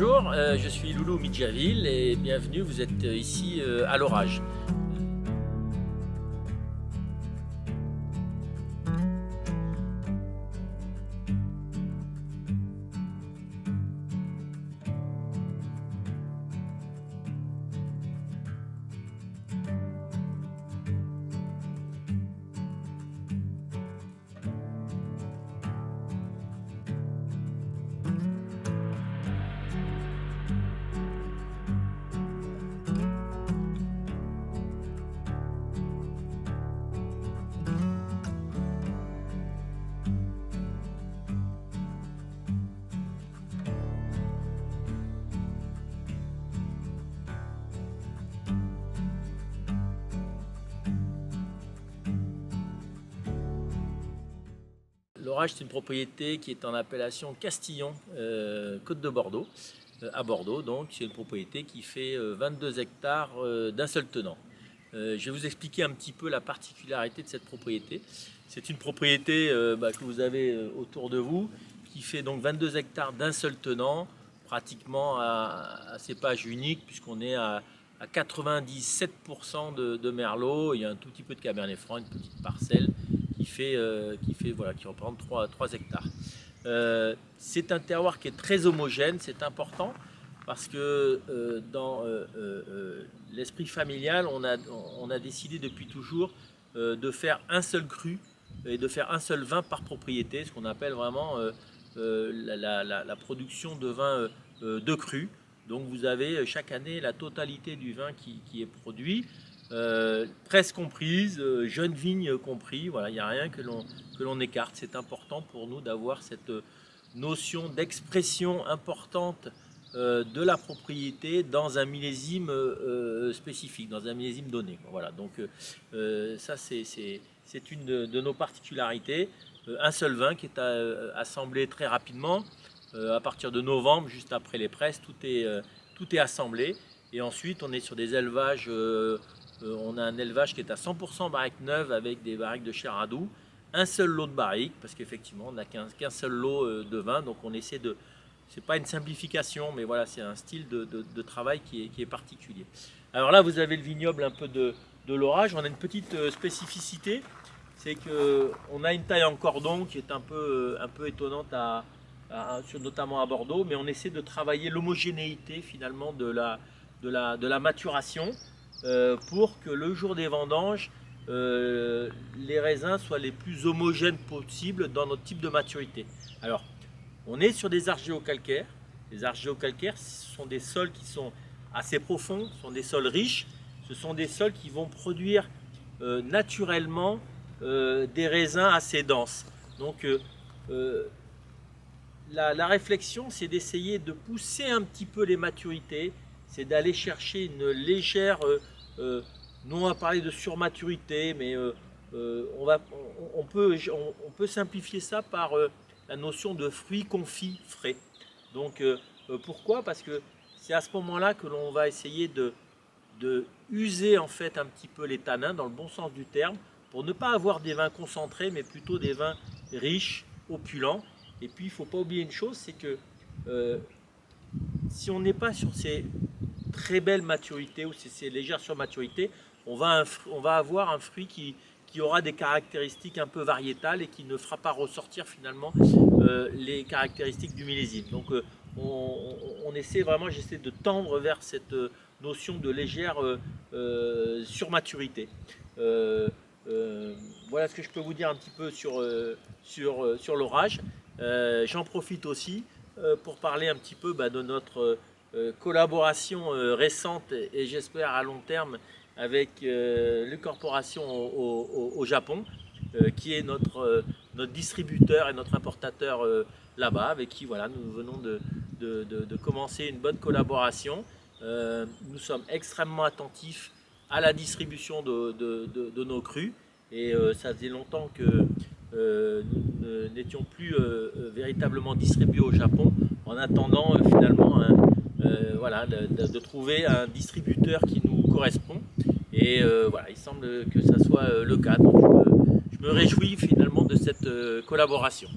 Bonjour, je suis Loulou Midjaville et bienvenue, vous êtes ici à l'Orage. L'Orage, c'est une propriété qui est en appellation Castillon, Côte de Bordeaux, à Bordeaux. Donc, c'est une propriété qui fait 22 hectares d'un seul tenant. Je vais vous expliquer un petit peu la particularité de cette propriété. C'est une propriété que vous avez autour de vous, qui fait donc 22 hectares d'un seul tenant, pratiquement à cépage unique, puisqu'on est à 97% de merlot. Il y a un tout petit peu de cabernet franc, une petite parcelle qui représente 3 hectares. C'est un terroir qui est très homogène, c'est important parce que dans l'esprit familial, on a décidé depuis toujours de faire un seul cru et de faire un seul vin par propriété, ce qu'on appelle vraiment la production de vin de cru. Donc vous avez chaque année la totalité du vin qui est produit. Presse comprise, jeunes vignes compris, voilà, il n'y a rien que l'on écarte. C'est important pour nous d'avoir cette notion d'expression importante de la propriété dans un millésime spécifique, dans un millésime donné. Voilà, donc ça c'est une de nos particularités. Un seul vin qui est assemblé très rapidement, à partir de novembre, juste après les presses, tout est assemblé. Et ensuite on est sur des élevages. On a un élevage qui est à 100% barrique neuve avec des barriques de chair à doux, un seul lot de barriques, parce qu'effectivement on n'a qu'un seul lot de vin, donc on essaie de, c'est pas une simplification, mais voilà, c'est un style de travail qui est particulier. Alors là vous avez le vignoble un peu de l'Orage. On a une petite spécificité, c'est qu'on a une taille en cordon qui est un peu étonnante notamment à Bordeaux, mais on essaie de travailler l'homogénéité finalement de la maturation, pour que le jour des vendanges, les raisins soient les plus homogènes possibles dans notre type de maturité. Alors, on est sur des argilo-calcaires. Les argilo-calcaires, ce sont des sols qui sont assez profonds, ce sont des sols riches, ce sont des sols qui vont produire naturellement des raisins assez denses. Donc, la réflexion, c'est d'essayer de pousser un petit peu les maturités, c'est d'aller chercher une légère, nous on va parler de surmaturité, mais on peut simplifier ça par la notion de fruits confits frais. Donc pourquoi? Parce que c'est à ce moment-là que l'on va essayer de user en fait un petit peu les tanins, dans le bon sens du terme, pour ne pas avoir des vins concentrés, mais plutôt des vins riches, opulents. Et puis il ne faut pas oublier une chose, c'est que si on n'est pas sur ces très belles maturités ou ces légères surmaturités, on va avoir un fruit qui aura des caractéristiques un peu variétales et qui ne fera pas ressortir finalement les caractéristiques du millésime. Donc on essaie vraiment, j'essaie de tendre vers cette notion de légère surmaturité. Voilà ce que je peux vous dire un petit peu sur l'Orage. J'en profite aussi pour parler un petit peu de notre collaboration récente et j'espère à long terme avec le corporation au Japon, qui est notre distributeur et notre importateur là-bas, avec qui voilà, nous venons de commencer une bonne collaboration. Nous sommes extrêmement attentifs à la distribution de nos crus et ça faisait longtemps que nous n'étions plus véritablement distribués au Japon, en attendant finalement voilà, de trouver un distributeur qui nous correspond. Et voilà, il semble que ça soit le cas. Donc je me réjouis finalement de cette collaboration.